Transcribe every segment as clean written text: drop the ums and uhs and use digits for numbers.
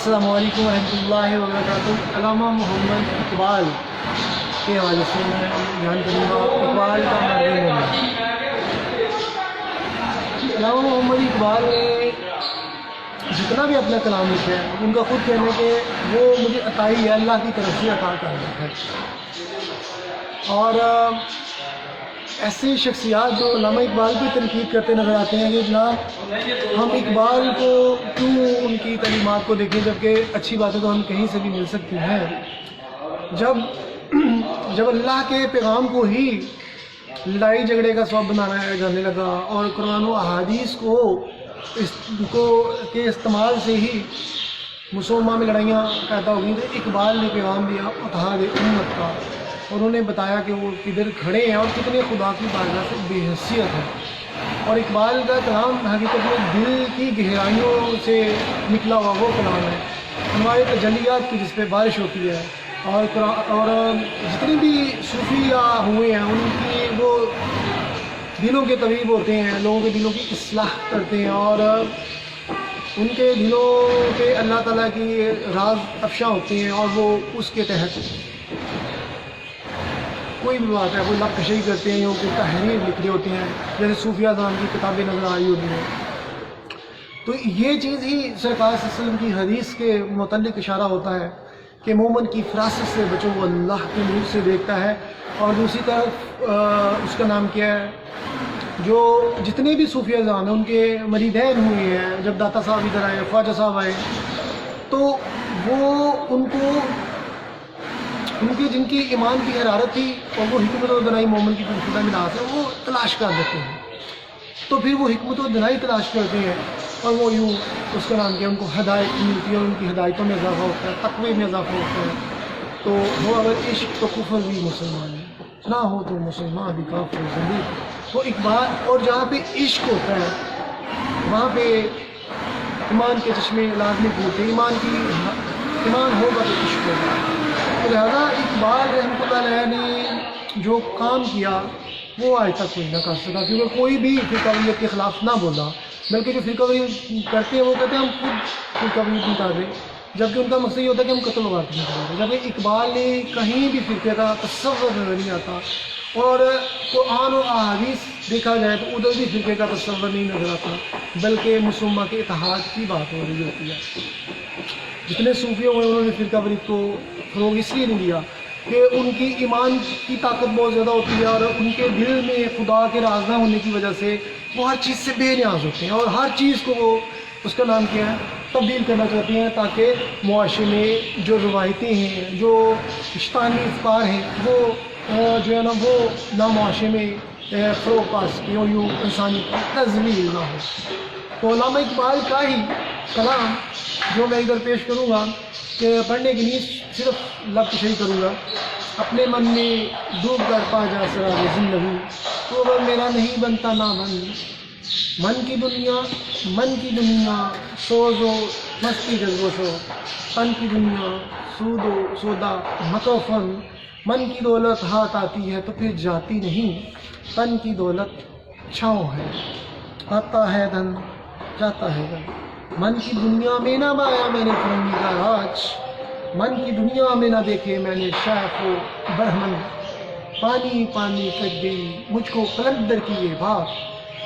السلام علیکم ورحمۃ اللہ وبرکاتہ۔ علامہ محمد اقبال کے حوالے سے میں بیان کروں گا اقبال کا مرحوم ہونا۔ علامہ محمد اقبال نے جتنا بھی اپنا کلام لکھا ہے ان کا خود کہنا ہے کہ وہ مجھے عطائی ہے، اللہ کی طرف سے عطا کر رہا ہے۔ اور ایسی شخصیات جو علامہ اقبال کی تنقید کرتے نظر آتے ہیں کہ جناب ہم اقبال کو کیوں ان کی تعلیمات کو دیکھیں جبکہ اچھی باتیں تو ہم کہیں سے بھی مل سکتی ہیں۔ جب اللہ کے پیغام کو ہی لڑائی جھگڑے کا سبب بنانا جانے لگا اور قرآن و احادیث کے استعمال سے ہی مسلمان میں لڑائیاں پیدا ہو گئیں، تو اقبال نے پیغام دیا اتحاد امت کا، اور انہوں نے بتایا کہ وہ کدھر کھڑے ہیں اور کتنے خدا کی بارگاہ سے بے حیثیت ہے۔ اور اقبال کا کلام حقیقت میں دل کی گہرائیوں سے نکلا ہوا وہ کلام ہے، ہمارے تجلیات کی جس پہ بارش ہوتی ہے۔ اور جتنے بھی صوفیہ ہوئے ہیں ان کی وہ دلوں کے طبیب ہوتے ہیں، لوگوں کے دلوں کی اصلاح کرتے ہیں اور ان کے دلوں پہ اللہ تعالیٰ کی راز افشاں ہوتے ہیں، اور وہ اس کے تحت کوئی بھی بات ہے وہ لب کشی کرتے ہیں، یا کوئی تحریر لکھ رہے ہوتے ہیں، جیسے صوفیہ زمان کی کتابیں نظر آ رہی ہوتی ہیں۔ تو یہ چیز ہی سرکار صلی اللہ علیہ وسلم کی حدیث کے متعلق اشارہ ہوتا ہے کہ مومن کی فراست سے بچو، وہ اللہ کے نور سے دیکھتا ہے۔ اور دوسری طرف اس کا نام کیا ہے، جو جتنے بھی صوفیہ زمان ہیں ان کے مریدین ہوئے ہیں، جب داتا صاحب ادھر آئے، خواجہ صاحب آئے، تو وہ ان کی جن کی ایمان کی حرارت تھی اور وہ حکمت و دنائی مومن کی خدا ملاس ہے، وہ تلاش کر دیتے ہیں۔ تو پھر وہ حکمت و دنائی تلاش کرتے ہیں اور وہ یوں اس کا نام کیا، ان کو ہدایت ملتی ہے، ان کی ہدایتوں میں اضافہ ہوتا ہے، تقوی میں اضافہ ہوتا ہے۔ تو وہ اگر عشق تو کفر بھی مسلمان ہے، نہ ہو تو مسلمان بھی کافر زندگی۔ تو اقبال، اور جہاں پہ عشق ہوتا ہے وہاں پہ ایمان کے چشمے لازمی پھوٹتے، ایمان ہوگا تو عشق ہوگا۔ تو لہٰذا اقبال رحمۃ اللہ علیہ نے جو کام کیا وہ آج تک کوئی نہ کر سکا، کیونکہ کوئی بھی فرقہ کے خلاف نہ بولا، بلکہ جو فرقہ کرتے ہیں وہ کہتے ہیں ہم خود فرقہ نہیں کر رہے، جبکہ ان کا مقصد یہ ہوتا ہے کہ ہم قتل و غارت نہیں کر رہے۔ جبکہ اقبال نے کہیں بھی فرقے کا تصور نظر نہیں آتا، اور قرآن و احادیث دیکھا جائے تو ادھر بھی فرقے کا تصور نہیں نظر آتا، بلکہ مسلمان کے اتحاد کی بات ہو رہی ہوتی ہے۔ جتنے صوفیہ ہوئے انہوں نے فرقہ واریت کو فروغ اس لیے نہیں دیا کہ ان کی ایمان کی طاقت بہت زیادہ ہوتی ہے، اور ان کے دل میں خدا کے راز نہ ہونے کی وجہ سے وہ ہر چیز سے بے نیاز ہوتے ہیں، اور ہر چیز کو وہ اس کا نام کیا ہے تبدیل کرنا چاہتے ہیں، تاکہ معاشرے میں جو روایتیں ہیں، جو شیطانی افکار ہیں، وہ جو ہے نا وہ نہ معاشرے میں فروغ پا سکے اور یوں انسانی تذلیل نہ ہو۔ تو علامہ اقبال کا ہی کلام جو میں ادھر پیش کروں گا کہ پڑھنے کے لیے صرف لب کشی کروں گا، اپنے من میں ڈوب کر پا جا سراب زندگی، تو اگر میرا نہیں بنتا نہ من کی دنیا سوز و مستی جذب و شو، تن کی دنیا سود و سودا مکو فن، من کی دولت ہاتھ آتی ہے تو پھر جاتی نہیں، تن کی دولت چھاؤں ہے، آتا ہے دھن جاتا ہے دھن، من کی دنیا میں نہ بایا میں نے فرنگی کا راج، من کی دنیا میں نہ دیکھے میں نے شیخ و برہمن، پانی پانی کٹ گئی مجھ کو قلندر کی یہ بات،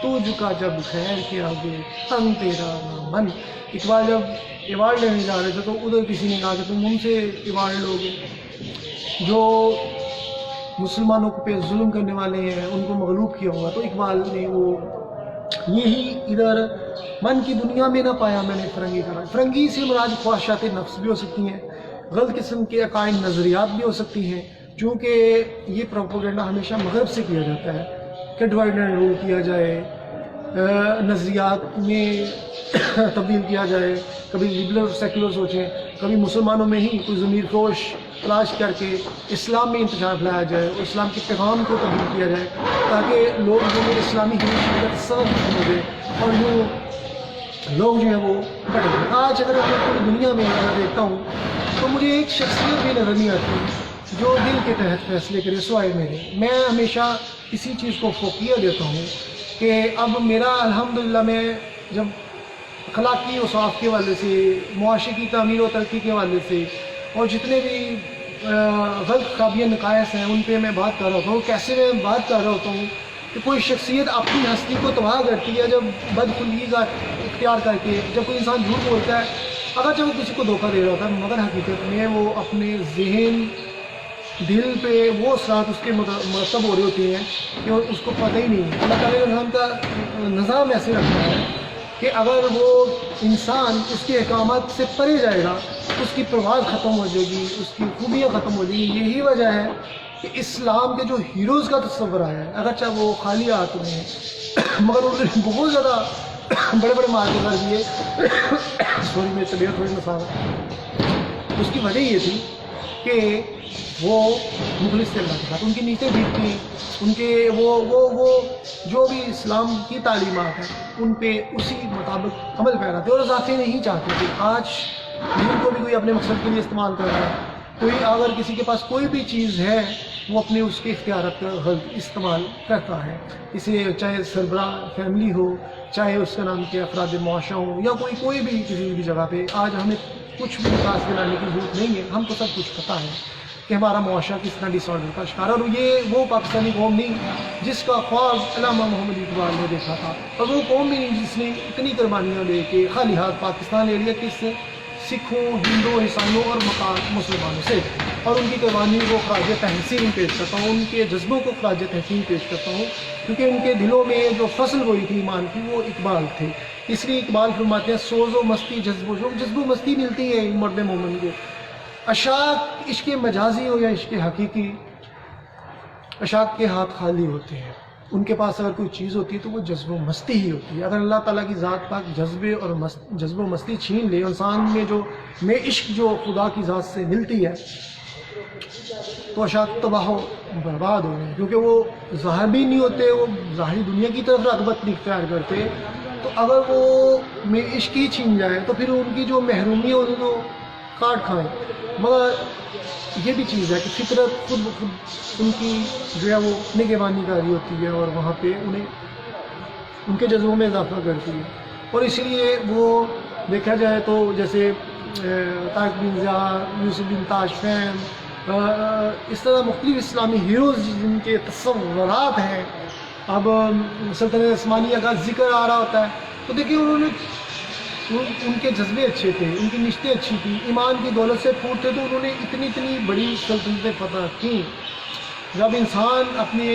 تو جھکا جب خیر کے آگے تن تیرا نہ من۔ اقبال جب ایوارڈ لینے جا رہے تھے تو ادھر کسی نے کہا کہ تم ان سے ایوارڈ لوگے جو مسلمانوں پہ ظلم کرنے والے ہیں، ان کو مغلوب کیا ہوا۔ تو اقبال نے وہ یہی ادھر من کی دنیا میں نہ پایا میں نے فرنگی کا راج، فرنگی سے مراد خواہشات نفس بھی ہو سکتی ہیں، غلط قسم کے عقائد نظریات بھی ہو سکتی ہیں، چونکہ یہ پروپیگنڈا ہمیشہ مغرب سے کیا جاتا ہے کہ ڈیوائڈ اینڈ رول کیا جائے، نظریات میں تبدیل کیا جائے، کبھی لبرل سیکولر سوچیں، کبھی مسلمانوں میں ہی کوئی ضمیر فروش تلاش کر کے اسلام میں انتشار پھیلایا جائے اور اسلام کے پیغام کو تبدیل کیا جائے، تاکہ لوگ جو ہے اسلامی حقیقت سب ختم ہو جائے اور یوں لوگ جو ہیں وہ بٹ گئے۔ آج اگر میں پوری دنیا میں اگر دیکھتا ہوں تو مجھے ایک شخصیت بھی نظر نہیں آتی جو دل کے تحت فیصلے کرے سوائے میرے۔ میں ہمیشہ اسی چیز کو فوقیت دیتا ہوں کہ اب میرا الحمدللہ میں جب اخلاقی اوصاف کے حوالے سے، معاشرے کی تعمیر و ترقی کے حوالے سے، اور جتنے بھی غلط خابیہ نقائص ہیں ان پہ میں بات کر رہا ہوں. کیسے میں بات کر رہا ہوتا ہوں کہ کوئی شخصیت اپنی ہستی کو تباہ کرتی ہے جب بدخلقی کا اختیار کر کے. جب کوئی انسان جھوٹ بولتا ہے، اگرچہ وہ کسی کو دھوکہ دے رہا ہوتا ہے، مگر حقیقت میں وہ اپنے ذہن دل پہ وہ اثرات اس کے مرتب ہو رہے ہوتے ہیں کہ اس کو پتہ ہی نہیں ہے. اللہ تعالیٰ نے کا نظام ایسے رکھا ہے کہ اگر وہ انسان اس کے احکامات سے پرے جائے گا، اس کی پرواز ختم ہو جائے گی، اس کی خوبیاں ختم ہو جائیں گی. یہی وجہ ہے کہ اسلام کے جو ہیروز کا تصور آیا ہے، اگرچہ وہ خالی ہاتھ میں ہیں مگر انہوں نے بہت زیادہ بڑے بڑے مارکے کر دیے. سوری میری طبیعت تھوڑی مسائل ہے. اس کی وجہ یہ تھی کہ وہ مخلص سے اللہ کے ساتھ ان کی نیتیں بھی تھیں، ان کے وہ جو بھی اسلام کی تعلیمات ہیں ان پہ اسی مطابق عمل پیرا تھے اور اضافے نہیں چاہتے تھے. آج دین کو بھی کوئی اپنے مقصد کے لیے استعمال کر رہا ہے. کوئی اگر کسی کے پاس کوئی بھی چیز ہے وہ اپنے اس کے اختیارات کا غلط استعمال کرتا ہے. اسے چاہے سربراہ فیملی ہو، چاہے اس کا نام کے افراد معاشرہ ہو، یا کوئی بھی کسی بھی جگہ پہ. آج ہمیں کچھ بھی وکاس دلانے کی ضرورت نہیں ہے، ہم کو سب کچھ پتہ ہے کہ ہمارا معاشرہ کس طرح ڈس آرڈر کا شکار ہے. اور یہ وہ پاکستانی قوم نہیں جس کا خواب علامہ محمد اقبال نے دیکھا تھا، اور وہ قوم بھی نہیں جس نے اتنی قربانیاں لے کے خالی ہاتھ پاکستان لے لیا. کس سے؟ سکھوں، ہندوؤں، عیسائیوں اور مسلمانوں سے. اور ان کی قربانی کو خراج تحسین پیش کرتا ہوں، ان کے جذبوں کو خراج تحسین پیش کرتا ہوں، کیونکہ ان کے دلوں میں جو فصل ہوئی تھی ایمان کی وہ اقبال تھے. اس لیے اقبال فرماتے ہیں سوز و مستی جذب و مستی ملتی ہے مرد مومن کو. اشاک عشق مجازی ہو یا عشق حقیقی، اشاک کے ہاتھ خالی ہوتے ہیں. ان کے پاس اگر کوئی چیز ہوتی ہے تو وہ جذب و مستی ہی ہوتی ہے. اگر اللہ تعالیٰ کی ذات پاک جذب و مستی چھین لے، انسان میں عشق جو خدا کی ذات سے ملتی ہے، تو اشاک تباہ و برباد ہو گئے. کیونکہ وہ ظاہر بھی نہیں ہوتے، وہ ظاہری دنیا کی طرف رغبت نہیں اختیار کرتے. تو اگر وہ میں عشق ہی چھین جائے تو پھر ان کی جو محرومی ہے ان کو کاٹ کھائیں. مگر یہ بھی چیز ہے کہ فطرت خود بخود ان کی جو ہے وہ نگہبانی کاری ہوتی ہے اور وہاں پہ انہیں ان کے جذبوں میں اضافہ کرتی ہے. اور اسی لیے وہ دیکھا جائے تو جیسے طارق بن ضیاء، یوسف بن تاج فہم، اس طرح مختلف اسلامی ہیروز جن کے تصورات ہیں. اب سلطنت عثمانیہ کا ذکر آ رہا ہوتا ہے تو دیکھیے انہوں نے ان کے جذبے اچھے تھے، ان کی نشتیں اچھی تھیں، ایمان کی دولت سے پھوٹ تھے، تو انہوں نے اتنی بڑی سلطنتیں فتح کی. جب انسان اپنے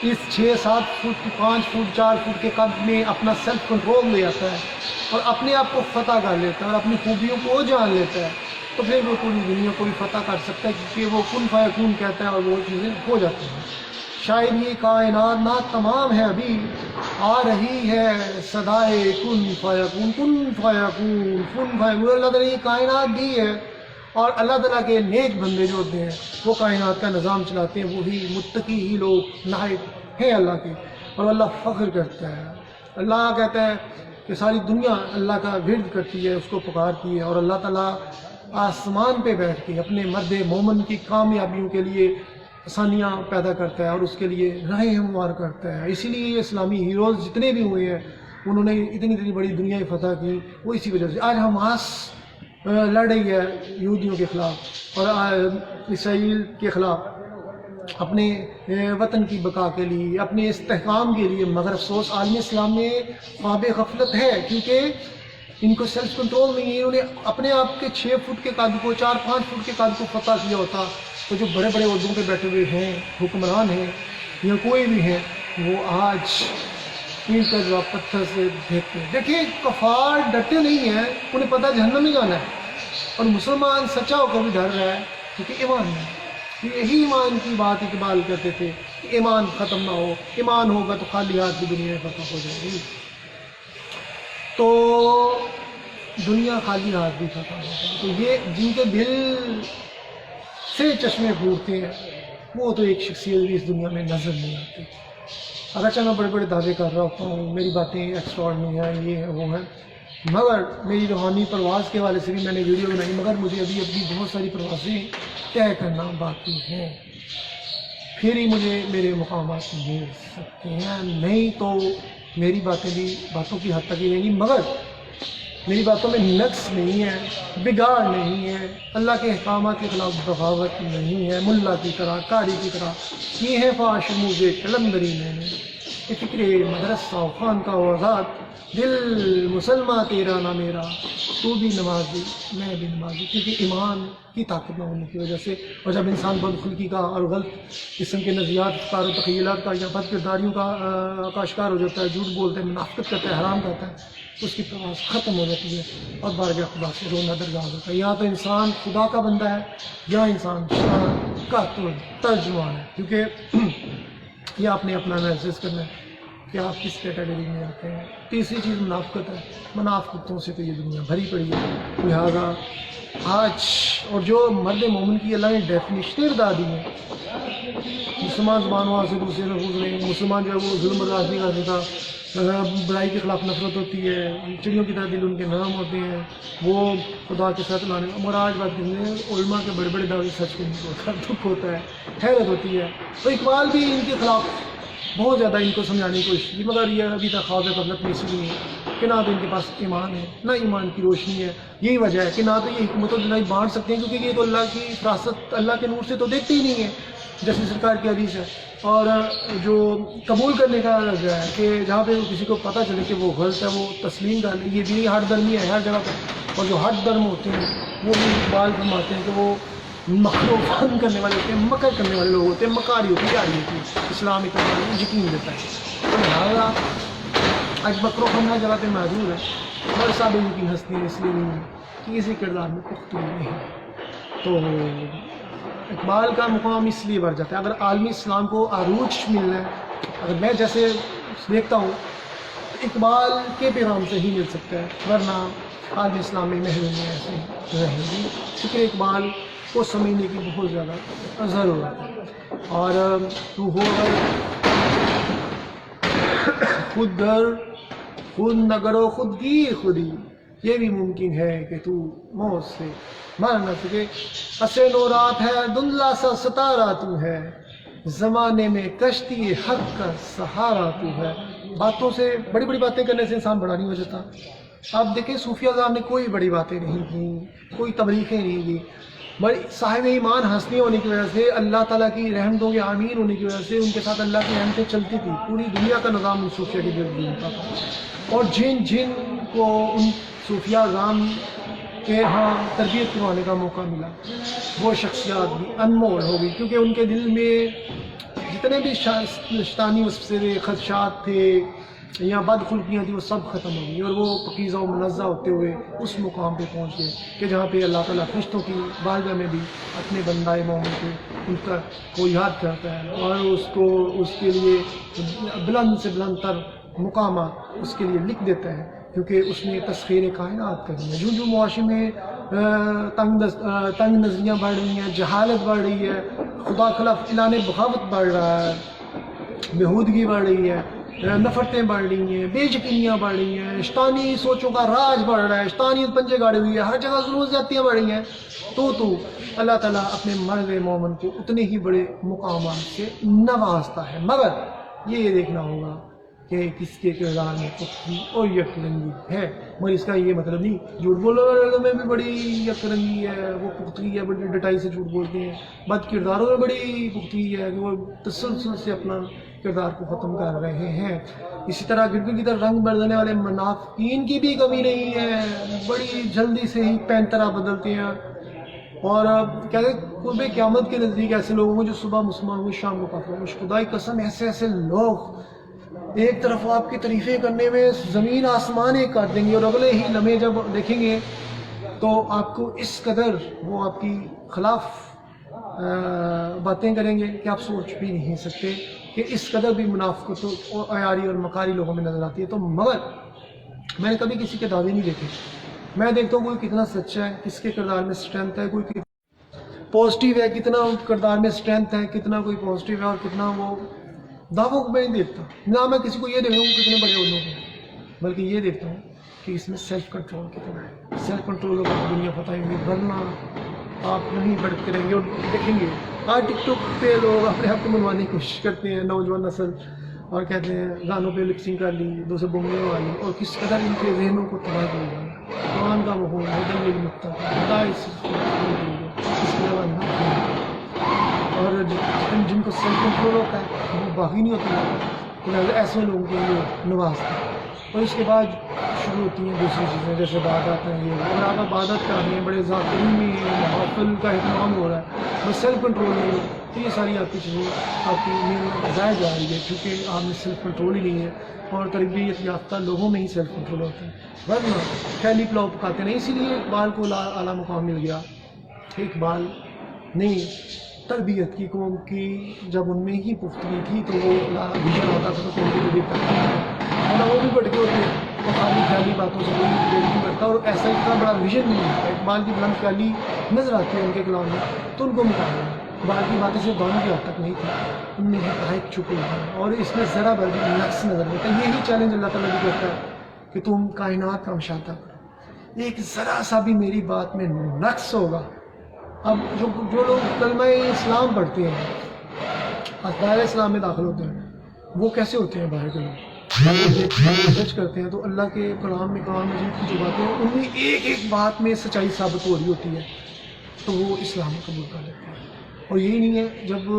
اس 6-7 فٹ 5 فٹ 4 فٹ کے قد میں اپنا سیلف کنٹرول لے آتا ہے اور اپنے آپ کو فتح کر لیتا ہے اور اپنی خوبیوں کو جان لیتا ہے، تو پھر وہ پوری دنیا کو بھی فتح کر سکتا ہے، کیونکہ وہ کن فیکون کہتا ہے اور وہ چیزیں ہو جاتی ہیں. شاید یہ کائنات نہ تمام ہے ابھی، آ رہی ہے صدائے کن فیکون کن فیکون کن فیکون. اللہ تعالیٰ یہ کائنات دی ہے، اور اللہ تعالیٰ کے نیک بندے جو ہوتے ہیں وہ کائنات کا نظام چلاتے ہیں، وہی متقی ہی لوگ نائب ہیں اللہ کے. اور اللہ فخر کرتا ہے، اللہ کہتا ہے کہ ساری دنیا اللہ کا ورد کرتی ہے، اس کو پکارتی ہے. اور اللہ تعالیٰ آسمان پہ بیٹھ کے اپنے مرد مومن کی کامیابیوں کے لیے آسانیاں پیدا کرتا ہے اور اس کے لیے راہیں ہموار کرتا ہے. اسی لیے یہ اسلامی ہیروز جتنے بھی ہوئے ہیں انہوں نے اتنی بڑی دنیا فتح کی، وہ اسی وجہ سے. آج حماس لڑ رہی ہے یہودیوں کے خلاف اور اسرائیل کے خلاف اپنے وطن کی بقا کے لیے، اپنے استحکام کے لیے. مگر افسوس عالم اسلام میں خواب غفلت ہے، کیونکہ ان کو سیلف کنٹرول نہیں ہے. انہوں نے اپنے آپ کے 6 فٹ کے قد کو 4-5 فٹ کے قد کو فتح کیا ہوتا تو جو بڑے بڑے عہدوں پہ بیٹھے ہوئے ہیں حکمران ہیں یا کوئی بھی ہے وہ آج اینٹ کا جواب پتھر سے دیکھتے ہیں. دیکھیے کفار ڈرتے نہیں ہیں، انہیں پتہ جہنم میں جانا ہے، اور مسلمان سچا ہو کر بھی ڈر رہا ہے کیونکہ ایمان ہے. یہی ایمان کی بات اقبال کرتے تھے کہ ایمان ختم نہ ہو، ایمان ہوگا تو خالی ہاتھ بھی دنیا میں فتح ہو جائے گی. تو دنیا خالی ہاتھ بھی فتح ہوگا. تو یہ جن کے دل سے چشمے پھوٹتے ہیں وہ تو ایک شخصیت بھی اس دنیا میں نظر نہیں آتی. اگرچہ میں بڑے بڑے دعوے کر رہا ہوتا ہوں، میری باتیں ایکسٹراڈنری ہیں، یہ ہے وہ ہے، مگر میری روحانی پرواز کے حوالے سے بھی میں نے ویڈیو بنائی، مگر مجھے ابھی بہت ساری پروازیں طے کرنا باقی ہیں، پھر ہی مجھے میرے مقامات مل سکتے ہیں. نہیں تو میری باتیں بھی باتوں کی حد تک ہی رہیں گی، مگر میری باتوں میں نقص نہیں ہے، بگاڑ نہیں ہے، اللہ کے احکامات کے خلاف بغاوت نہیں ہے، ملا کی طرح قاری کی طرح یہ ہے فاش موزے قلندری میں نے، کہ فکر مدرسہ و خانقاہ و آزاد، دل مسلمہ تیرا نہ میرا، تو بھی نمازی میں بھی نمازی، کیونکہ ایمان کی طاقت نہ ہونے کی وجہ سے، اور جب انسان بدخلقی کا اور غلط قسم کے نظریات افکار و تخیلات کا یا بد کرداریوں کا شکار ہو جاتا ہے، جھوٹ بولتا ہے، منافقت کرتا ہے، حرام کرتا ہے، اس کی پرواز ختم ہو جاتی ہے اور بارگاہ خدا سے رونا درگاہ ہوتا ہے۔ یہاں تو انسان خدا کا بندہ ہے یا انسان شیطان کا ترجمان ہے، کیونکہ یہ آپ نے اپنا محسوس کرنا ہے کہ آپ کس کیٹیگری میں آتے ہیں۔ تیسری چیز منافقت ہے، منافقتوں سے تو یہ دنیا بھری پڑی ہے، لہٰذا آج اور جو مرد مومن کی اللہ نے ڈیفینیشنیں بتا دی ہیں، مسلمان زبان وہاں سے دوسرے لفظ رہے ہیں، مسلمان جو ہے وہ ظلم برداشت نہیں کر سکتا، برائی کے خلاف نفرت ہوتی ہے، چڑیوں کی طرح دل ان کے نرم ہوتے ہیں، وہ خدا کے ساتھ لانے اور آج بات کرتے ہیں علماء کے بڑے بڑے دعوے سچ کے نہیں ہوتا، دکھ ہوتا ہے، حیرت ہوتی ہے۔ تو اقبال بھی ان کے خلاف بہت زیادہ ان کو سمجھانے کی کوشش کی، مگر یہ ابھی تک خواب غفلت میں اسی لیے کہ نہ تو ان کے پاس ایمان ہے نہ ایمان کی روشنی ہے۔ یہی وجہ ہے کہ نہ تو یہ حکمت و دلائی بانٹ سکتے ہیں، کیونکہ یہ تو اللہ کی فراست اللہ کے نور سے تو دیکھتے ہی نہیں ہیں، جیسے سرکار کی حدیث ہے، اور جو قبول کرنے کا جو ہے کہ جہاں پہ کسی کو پتہ چلے کہ وہ غلط ہے وہ تسلیم کر لے، یہ بھی ہر درمی ہے ہر جگہ پہ۔ اور جو ہر درم ہوتے ہیں وہ بھی اقبال فرماتے ہیں کہ وہ مکر و فن کرنے والے ہوتے ہیں، مکر کرنے والے لوگ ہوتے ہیں، مکاری ہوتی ہے، جاری ہوتی ہے۔ اسلام اقبال یقین دیتا ہے، تو لہٰذا آج مکر و فن ہر جگہ پہ محدود ہے، اور صاحب کی ہستی اس لیے نہیں کہ کسی کردار میں پختگی نہیں ہے۔ تو اقبال کا مقام اس لیے بڑھ جاتا ہے، اگر عالمی اسلام کو عروج ملنا ہے، اگر میں جیسے دیکھتا ہوں تو اقبال کے پیغام سے ہی مل سکتا ہے، ورنہ عالمی اسلام میں محرومی ایسے رہے گی۔ فکر اقبال کو سمجھنے کی بہت زیادہ ضرورت ہے، اور تو ہو خود در خود نگر و خود گیر خودی، یہ بھی ممکن ہے کہ تو موت سے مر نہ سکے، اسے نورات ہے دھندلا سا ستارہ تو ہے، زمانے میں کشتی حق کا سہارا تو ہے۔ باتوں سے بڑی بڑی باتیں کرنے سے انسان بڑا نہیں ہو جاتا۔ آپ دیکھیں صوفیہ اعظام نے کوئی بڑی باتیں نہیں کی، کوئی تبلیغیں نہیں کی، بڑی صاحب ایمان ہستی ہونے کی وجہ سے، اللہ تعالیٰ کی رحمتوں کے آمین ہونے کی وجہ سے ان کے ساتھ اللہ کی رحمتیں چلتی تھی، پوری دنیا کا نظام ان صوفیہ کے گرد گھومتا تھا۔ اور جن کو ان صوفیہ اعظام کے ہاں تربیت کروانے کا موقع ملا، وہ شخصیات بھی انمول ہو گئی، کیونکہ ان کے دل میں جتنے بھی شیطانی وسوسے خدشات تھے یا بد خلقیاں تھیں وہ سب ختم ہو گئی، اور وہ پاکیزہ و منزہ ہوتے ہوئے اس مقام پہ پہنچ گئے کہ جہاں پہ اللہ تعالیٰ فرشتوں کی بارگاہ میں بھی اپنے بندہ مومن کو ان کا کو یاد کرتا ہے، اور اس کے لیے بلند سے بلند تر مقامات اس کے لیے لکھ دیتا ہے، کیونکہ اس نے تسخیر کائنات کرنی ہے۔ جو معاشرے میں تنگ نظریاں بڑھ رہی ہیں، جہالت بڑھ رہی ہے، خدا خلاف اعلان بغاوت بڑھ رہا ہے، بہودگی بڑھ رہی ہے، نفرتیں بڑھ رہی ہیں، بے یقینیاں بڑھ رہی ہیں، شیطانی سوچوں کا راج بڑھ رہا ہے، شیطانیت پنجے گاڑی ہوئی ہے، ہر جگہ ظلم و زیادتیاں بڑھ رہی ہیں، تو اللہ تعالیٰ اپنے مرد مومن کو اتنے ہی بڑے مقامات سے نوازتا ہے، مگر یہ دیکھنا ہوگا کہ کس کے کردار میں پختگی اور یک رنگی ہے۔ مگر اس کا یہ مطلب نہیں جھوٹ بولنے والوں میں بھی بڑی یک رنگی ہے، وہ پختگی ہے، بڑی ڈٹائی سے جھوٹ بولتے ہیں، بد کرداروں میں بڑی پختگی ہے کہ وہ تسلسل سے اپنا کردار کو ختم کر رہے ہیں۔ اسی طرح گرگل کی طرح رنگ بدلنے والے منافقین کی بھی کمی نہیں ہے، بڑی جلدی سے ہی پینترا بدلتے ہیں، اور کہتے ہیں قرب قیامت کے نزدیک ایسے لوگ ہوں گے جو صبح مسلمان ہوں گے شام کو کافر ہوں گے۔ خدائی قسم ایسے لوگ ایک طرف آپ کی تعریفیں کرنے میں زمین آسمان ایک کر دیں گے، اور اگلے ہی لمحے جب دیکھیں گے تو آپ کو اس قدر وہ آپ کی خلاف باتیں کریں گے کہ آپ سوچ بھی نہیں سکتے کہ اس قدر بھی منافقت اور عیاری اور مکاری لوگوں میں نظر آتی ہے۔ تو مگر میں نے کبھی کسی کے دعوے نہیں دیکھے، میں دیکھتا ہوں کوئی کتنا سچا ہے، کس کے کردار میں اسٹرینتھ ہے، کوئی پازیٹیو ہے، کتنا کردار میں اسٹرینتھ ہے، کتنا کوئی پازیٹیو ہے، اور کتنا وہ دعووں کو میں نہیں دیکھتا، نہ میں کسی کو یہ دیکھتا ہوں کتنے بڑے عہدوں پہ، بلکہ یہ دیکھتا ہوں کہ اس میں سیلف کنٹرول کتنا ہے۔ سیلف کنٹرول ہوگا تو دنیا فتح ہوگی، ورنہ آپ نہیں بڑھتے رہیں گے۔ اور دیکھیں گے آج ٹک ٹاک پہ لوگ اپنے آپ کو منوانے کی کوشش کرتے ہیں، نوجوان نسل اور کہتے ہیں گانوں پہ لپسنگ کر لی، دوسرے بومنے والی، اور کس قدر ان کے ذہنوں کو تباہ کیا گیا. قرآن کا مفہوم ہدن للمتقین، ہدایت اس کے علاوہ نہ کوئی. اور جن کو سیلف کنٹرول ہوتا ہے وہ باقی نہیں ہوتا، لہٰذا ایسے لوگوں کے لیے نوازتا ہے. اور اس کے بعد شروع ہوتی ہیں دوسری چیزیں جیسے عبادت ہیں. یہ اگر آپ عبادت کر رہے ہیں، بڑے ذاکرین میں محفل کا اہتمام ہو رہا ہے، بس سیلف کنٹرول نہیں ہے، تو یہ ساری آپ کی چیزیں آپ کی ضائع جا رہی ہے، کیونکہ آپ نے سیلف کنٹرول ہی نہیں ہے. اور تربیت یافتہ لوگوں میں ہی سیلف کنٹرول ہوتا ہے، ورنہ پھیلی پلاؤ پکاتے نہیں. اسی لیے اقبال کو اعلیٰ مقام مل گیا. اقبال نہیں، تربیت کی قوم کی جب ان میں ہی پختگی تھی تو وہ ویژن ہوتا تھا تو قوم کی تربیت کرتا تھا. وہ بھی بٹکے ہوتے ہیں اور خالی خیالی باتوں سے کوئی دیر نہیں کرتا، اور ایسا اتنا بڑا ویژن نہیں ہے. اقبال کی بلند خیالی نظر آتی ہے ان کے کلام میں، تو ان کو مقابلہ ہے. اقبال کی باتیں صرف گانوں کی حد تک نہیں تھی، ان میں حقائق چھپے ہیں اور اس میں ذرا بھر بھی نقص نظر نہیں آتا. یہی چیلنج اللہ تعالیٰ بھی کرتا ہے کہ تم کائنات کا مشاہدہ کرو، ایک ذرا سا بھی میری بات میں نقص ہوگا. اب جو لوگ کلمہ اسلام پڑھتے ہیں، دائرہ اسلام میں داخل ہوتے ہیں، وہ کیسے ہوتے ہیں؟ باہر کے لوگ سرچ کرتے ہیں تو اللہ کے کلام میں، قرآن مجید کی جو باتیں ہیں ان میں ایک ایک بات میں سچائی ثابت ہو رہی ہوتی ہے، تو وہ اسلام قبول کر لیتے ہیں. اور یہی نہیں ہے، جب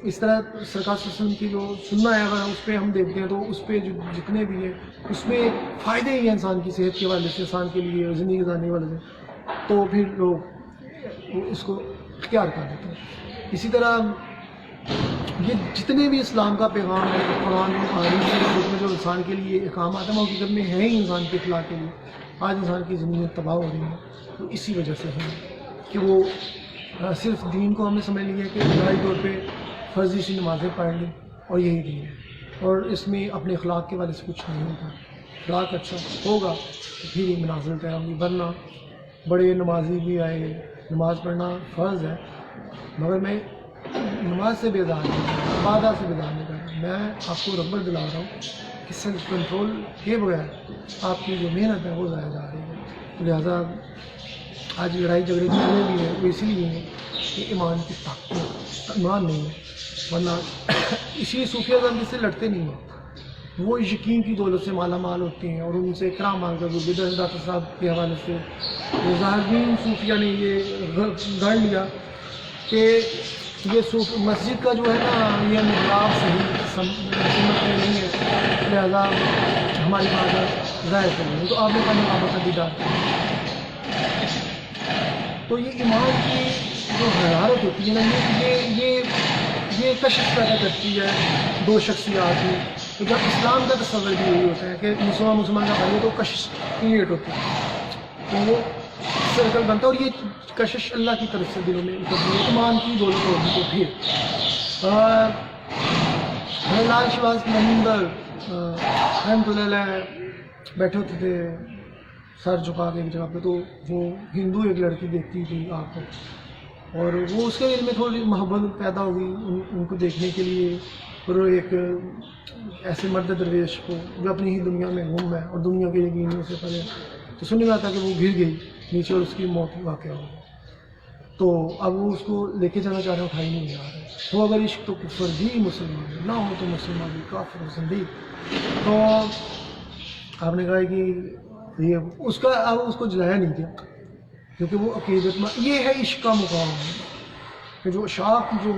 اس طرح سرکار صلی اللہ علیہ وسلم کی جو سننا ہے اگر اس پہ ہم دیکھتے ہیں تو اس پہ جو جتنے بھی ہیں اس میں فائدے ہی ہیں انسان کی صحت کے حوالے سے، انسان کے لیے زندگی گزارنے کے حوالے سے، تو پھر لوگ اس کو اختیار کر دیتے ہیں. اسی طرح یہ جتنے بھی اسلام کا پیغام ہے قرآن حدیث میں جو انسان کے لیے احکامات ہیں وہ حقیقت میں ہیں ہی انسان کے اخلاق کے لیے. آج انسان کی زندگی تباہ ہو رہی ہے تو اسی وجہ سے ہے کہ وہ صرف دین کو ہم نے سمجھ لیا کہ ظاہری طور پہ فرضی سی نمازیں پڑھ لیں اور یہی دین ہے، اور اس میں اپنے اخلاق کے والے سے کچھ نہیں ہوتا. اخلاق اچھا ہوگا تو پھر ہی منازل طے ہوں گی، ورنہ بڑے نمازی بھی آئے، نماز پڑھنا فرض ہے مگر میں نماز سے بیدار نہیں، عبادت سے بیدار نہیں کر رہا. میں آپ کو رغبت دلا رہا ہوں کہ سیلف کنٹرول کے بغیر آپ کی جو محنت ہے وہ ضائع جا رہی ہے. لہٰذا آج لڑائی جھگڑے جتنے بھی ہیں وہ اسی لیے ہیں کہ ایمان کی طاقت، ایمان نہیں ہے. ورنہ اسی لیے صوفیہ اعظم جس سے لڑتے نہیں ہیں، وہ یقین کی دولت سے مالا مال ہوتے ہیں اور ان سے کرام مانگ کر ڈاکٹر صاحب کے حوالے سے ظاہرین صوفیہ نے یہ گڑھ لیا کہ یہ مسجد کا جو ہے نا یہ محراب صحیح سمت میں نہیں ہے، لہذا ہماری بات ظاہر کریں گے تو آپ نے کہا مقامہ کا دیدار. تو یہ ایمان کی جو حرارت ہوتی ہے نا یہ کشش پیدا کرتی ہے دو شخصیات میں. تو جب اسلام کا تصور بھی یہی ہوتا ہے کہ مسلمان کا بھائی ہے تو کشش کریٹ ہوتی ہے، تو وہ سرکل بنتا ہے. اور یہ کشش اللہ کی طرف سے دلوں میں ایمان کی دولت ہوگی. تو پھر لال شواز مہندر رحمۃ اللہ علیہ بیٹھے ہوتے تھے سر جھکا کے ایک جگہ پہ، تو وہ ہندو ایک لڑکی دیکھتی تھی آپ کو، اور وہ اس کے دل میں تھوڑی محبت پیدا ہو گئی ان کو دیکھنے کے لیے. اور ایک ایسے مرد درویش کو جو اپنی ہی دنیا میں گم ہے اور دنیا کے یقینیوں سے پڑے، تو سننے میں آتا کہ وہ گر گئی نیچے اور اس کی موت واقع ہو گئی. تو اب وہ اس کو لے کے جانا چاہ رہے ہیں، اٹھائی نہیں جا رہے. وہ اگر عشق تو کفر بھی مسلمان نہ ہو تو مسلمان بھی کافر زندگی. تو آپ نے کہا کہ یہ اس کو جلایا نہیں کیا کیونکہ وہ عقیدت میں یہ ہے عشق کا مقام کہ جو شاخ جو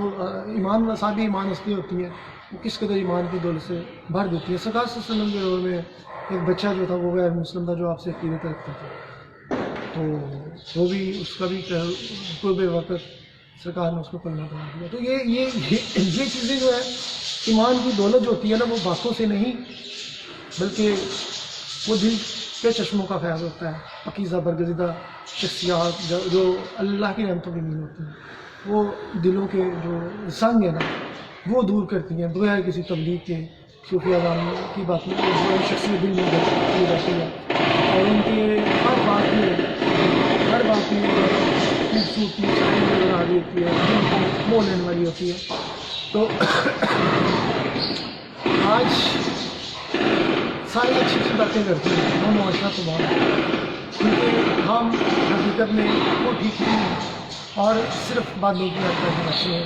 ایمان صاحب ایمان ہستی ہوتی ہیں وہ کس قدر ایمان کی دولت سے بھر دیتی ہے. سرکار صلی اللہ علیہ وسلم کے دور میں ایک بچہ جو تھا وہ غیر مسلم تھا جو آپ سے عقیدت رکھتا تھا، تو وہ بھی اس کا بھی قرب وقت سرکار نے اس کو کلمہ پڑھا دیا. تو یہ چیزیں جو ہے ایمان کی دولت جو ہوتی ہے نا وہ باتوں سے نہیں بلکہ وہ دل کے چشموں کا خیال ہوتا ہے. پاکیزہ برگزیدہ شخصیات جو اللہ کی رحمتوں کی نہیں ہوتی ہیں وہ دلوں کے جو سنگ ہے نا وہ دور کرتی ہیں بغیر کسی تبلیغ کے. صوفیہ اعظم کی بات میں شخصیت دل میں رہتی ہے اور ان کے ہر بات میں خوبصورتی نظر آ رہی ہوتی ہے، دل کو مو لینے والی ہوتی ہے. تو آج ساری اچھی باتیں کرتے ہیں وہ معاشرہ تو بہت ہے کیونکہ ہم حقیقت میں وہ ٹھیک نہیں ہیں اور صرف باتوں کی حد تک بچے ہیں.